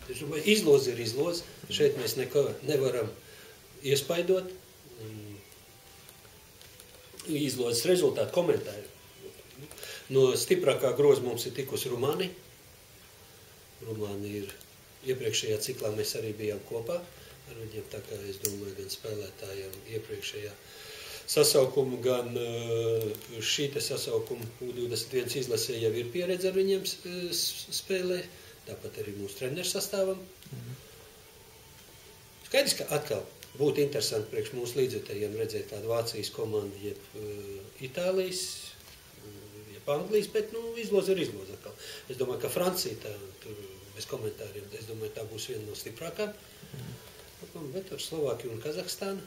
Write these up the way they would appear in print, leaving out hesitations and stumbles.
Es domāju, izloze ir izloze. Šeit mēs neko nevaram iespaidot. Izlozes rezultātu komentāri. No stiprākā groza mums ir tikusi Rumānija. Rumānija ir iepriekšējā ciklā, mēs arī bijām kopā ar viņiem, tā kā es domāju, gan spēlētājiem iepriekšējā sasaukumu, gan šīta sasaukumu U21 izlasē jau ir pieredze ar viņiem spēlē, tāpat arī mūsu treneru sastāvam. Skaidrs, ka atkal būtu interesanti priekš mūsu līdzjutējiem redzēt kādu Vācijas komandu, jeb Itālijas, jeb Anglijas, bet izloze ir izloze atkal. Es domāju, ka Francija, tur bez komentāriem, es domāju, tā būs viena no stiprākām. Bet ar Slovākiju un Kazahstānu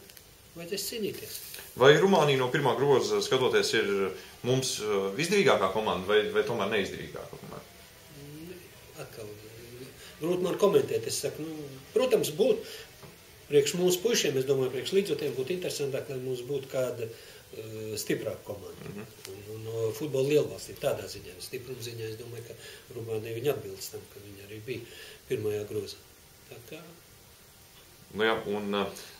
vajadzēs cīnīties. Vai Rumānija no pirmā groza skatoties ir mums izdevīgākā komanda vai tomēr neizdevīgākā komanda? Atkal, grūti man komentēt. Es saku, protams, būtu priekš mūsu puišiem, es domāju, priekš līdzjutējiem būtu interesantāk, lai mums būtu kāda stiprāka komanda. No futbola lielvalstīm tādā ziņā, stipruma ziņā, es domāju, ka Rumānija viņa atbilst tam, ka viņa arī bija pirmajā grozā. Tā kā... Nu jā, un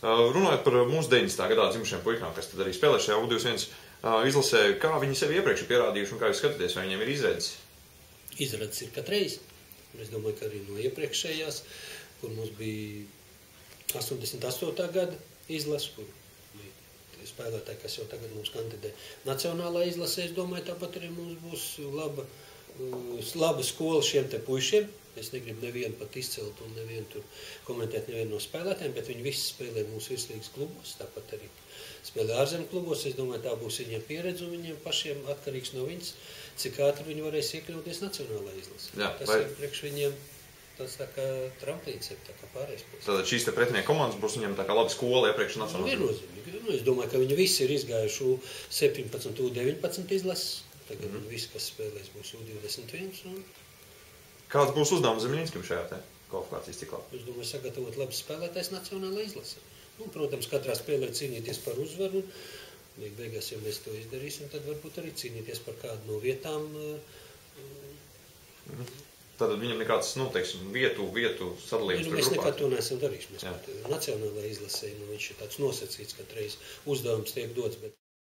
runājot par mūsu 90. gadā dzimušiem puikām, kas tad arī spēlē šajā U21 izlasē, kā viņi sevi iepriekš ir pierādījuši un kā jūs skatāties, vai viņiem ir izredzes? Izredzes ir katreiz. Es domāju, ka arī no iepriekšējās, kur mums bija 88. gada izlase, kur bija spēlētāji, kas jau tagad mums kandidē nacionālā izlasē, es domāju, tāpat arī mums būs laba skola šiem te puišiem. Es negribu nevienu pat izcelt un nevienu tur komentēt nevienu no spēlētājiem, bet viņi visi spēlē mūsu virslīgas klubos, tāpat arī spēlē ārzemju klubos. Es domāju, tā būs viņiem pieredze un viņiem pašiem atkarīgs no viņas, cik ātri viņi varēs iekļauties nacionālā izlasē. Tas ir priekš viņiem tas tā kā tramplīns, tā kā pārējais. Tātad šīs te pretinieku komandas būs viņiem tā kā laba skola iepriekš nacionālā. Viennozīmīgi. Es domāju, ka viņi visi ir izgājuši U17, U19 izlases. Tagad visi, kas spēlēs, būs U21. Kāds būs uzdevums Zemļinskam šajā te kvalifikācijas ciklā? Es domāju, sagatavot labs spēlētājs nacionālā izlase. Protams, katrā spēlē cīnīties par uzvaru. Beigās, ja mēs to izdarīsim, tad varbūt arī cīnīties par kādu no vietām. Tātad viņam nekāds, teiksim, vietu sadalījums. Mēs nekad to neesam darījuši. Nacionālā izlasē, viņš ir tāds nosacīts, katreiz uzdevums tiek dots.